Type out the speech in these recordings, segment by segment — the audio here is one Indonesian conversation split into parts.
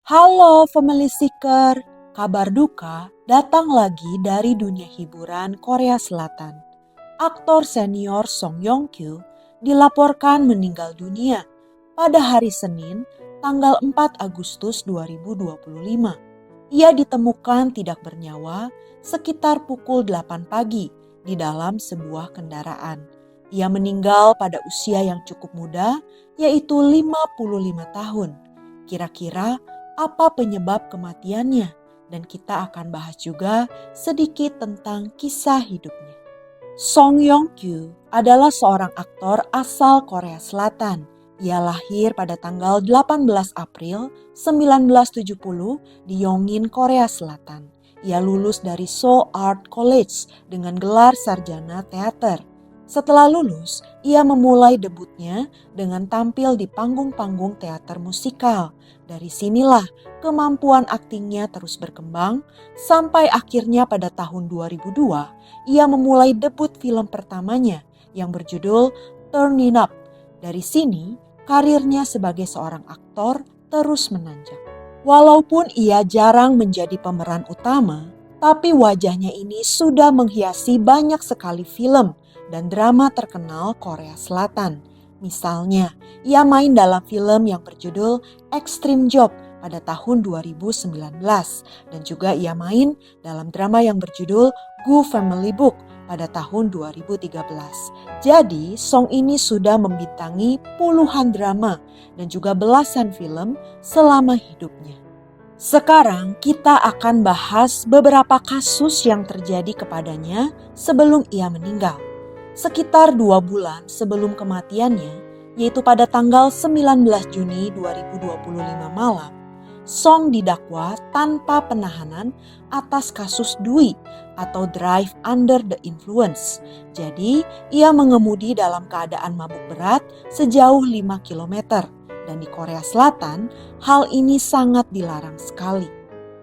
Halo Family Seeker, kabar duka datang lagi dari dunia hiburan Korea Selatan. Aktor senior Song Yong Kyu dilaporkan meninggal dunia pada hari Senin tanggal 4 Agustus 2025. Ia ditemukan tidak bernyawa sekitar pukul 8 pagi di dalam sebuah kendaraan. Ia meninggal pada usia yang cukup muda, yaitu 55 tahun. Kira-kira apa penyebab kematiannya? Dan kita akan bahas juga sedikit tentang kisah hidupnya. Song Yong Kyu adalah seorang aktor asal Korea Selatan. Ia lahir pada tanggal 18 April 1970 di Yongin, Korea Selatan. Ia lulus dari Seoul Art College dengan gelar sarjana teater. Setelah lulus, ia memulai debutnya dengan tampil di panggung-panggung teater musikal. Dari sinilah kemampuan aktingnya terus berkembang sampai akhirnya pada tahun 2002 ia memulai debut film pertamanya yang berjudul Turning Up. Dari sini karirnya sebagai seorang aktor terus menanjak. Walaupun ia jarang menjadi pemeran utama, tapi wajahnya ini sudah menghiasi banyak sekali film dan drama terkenal Korea Selatan. Misalnya, ia main dalam film yang berjudul Extreme Job pada tahun 2019 dan juga ia main dalam drama yang berjudul Gu Family Book pada tahun 2013. Jadi, Song ini sudah membintangi puluhan drama dan juga belasan film selama hidupnya. Sekarang kita akan bahas beberapa kasus yang terjadi kepadanya sebelum ia meninggal. Sekitar 2 bulan sebelum kematiannya, yaitu pada tanggal 19 Juni 2025 malam, Song didakwa tanpa penahanan atas kasus DUI atau Drive Under the Influence. Jadi, ia mengemudi dalam keadaan mabuk berat sejauh 5 km. Dan di Korea Selatan, hal ini sangat dilarang sekali.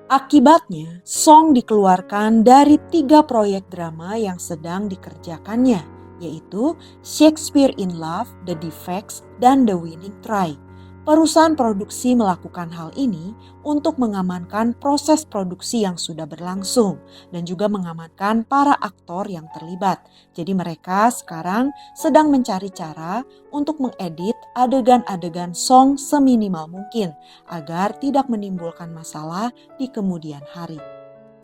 Akibatnya, Song dikeluarkan dari 3 proyek drama yang sedang dikerjakannya, yaitu Shakespeare in Love, The Defects, dan The Winning Try. Perusahaan produksi melakukan hal ini untuk mengamankan proses produksi yang sudah berlangsung dan juga mengamankan para aktor yang terlibat. Jadi mereka sekarang sedang mencari cara untuk mengedit adegan-adegan Song seminimal mungkin agar tidak menimbulkan masalah di kemudian hari.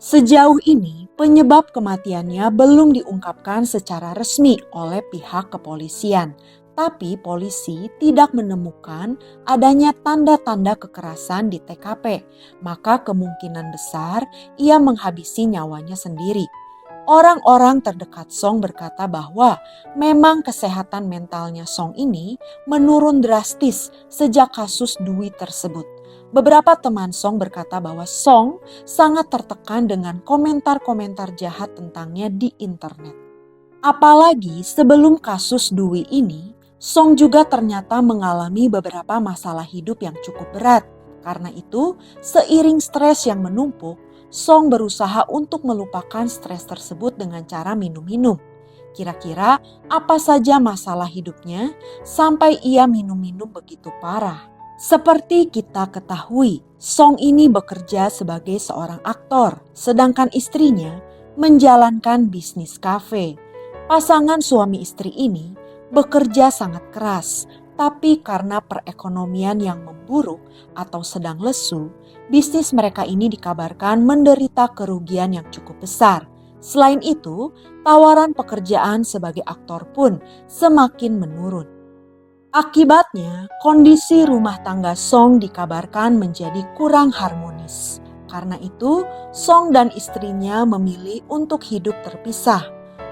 Sejauh ini, penyebab kematiannya belum diungkapkan secara resmi oleh pihak kepolisian. Tapi polisi tidak menemukan adanya tanda-tanda kekerasan di TKP. Maka kemungkinan besar ia menghabisi nyawanya sendiri. Orang-orang terdekat Song berkata bahwa memang kesehatan mentalnya Song ini menurun drastis sejak kasus DUI tersebut. Beberapa teman Song berkata bahwa Song sangat tertekan dengan komentar-komentar jahat tentangnya di internet. Apalagi sebelum kasus DUI ini, Song juga ternyata mengalami beberapa masalah hidup yang cukup berat. Karena itu, seiring stres yang menumpuk, Song berusaha untuk melupakan stres tersebut dengan cara minum-minum. Kira-kira apa saja masalah hidupnya sampai ia minum-minum begitu parah? Seperti kita ketahui, Song ini bekerja sebagai seorang aktor, sedangkan istrinya menjalankan bisnis kafe. Pasangan suami istri ini bekerja sangat keras, tapi karena perekonomian yang memburuk atau sedang lesu, bisnis mereka ini dikabarkan menderita kerugian yang cukup besar. Selain itu, tawaran pekerjaan sebagai aktor pun semakin menurun. Akibatnya, kondisi rumah tangga Song dikabarkan menjadi kurang harmonis. Karena itu, Song dan istrinya memilih untuk hidup terpisah.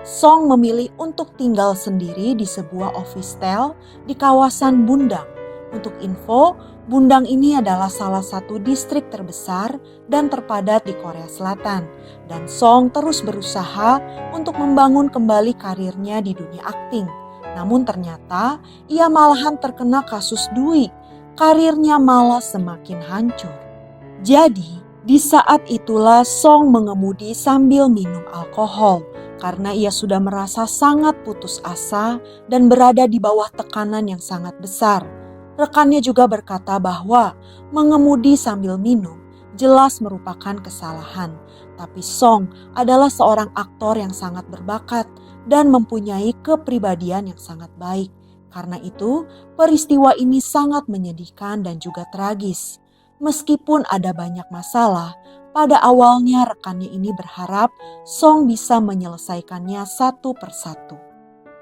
Song memilih untuk tinggal sendiri di sebuah office tel di kawasan Bundang. Untuk info, Bundang ini adalah salah satu distrik terbesar dan terpadat di Korea Selatan. Dan Song terus berusaha untuk membangun kembali karirnya di dunia akting. Namun ternyata ia malahan terkena kasus DUI. Karirnya malah semakin hancur. Jadi, di saat itulah Song mengemudi sambil minum alkohol. Karena ia sudah merasa sangat putus asa dan berada di bawah tekanan yang sangat besar. Rekannya juga berkata bahwa mengemudi sambil minum jelas merupakan kesalahan. Tapi Song adalah seorang aktor yang sangat berbakat dan mempunyai kepribadian yang sangat baik. Karena itu, peristiwa ini sangat menyedihkan dan juga tragis. Meskipun ada banyak masalah, pada awalnya rekannya ini berharap Song bisa menyelesaikannya satu persatu.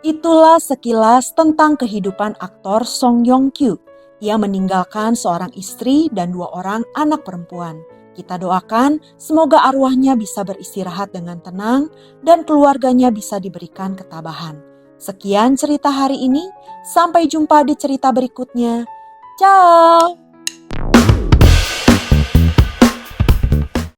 Itulah sekilas tentang kehidupan aktor Song Yong Kyu. Ia meninggalkan seorang istri dan 2 orang anak perempuan. Kita doakan semoga arwahnya bisa beristirahat dengan tenang dan keluarganya bisa diberikan ketabahan. Sekian cerita hari ini, sampai jumpa di cerita berikutnya. Ciao!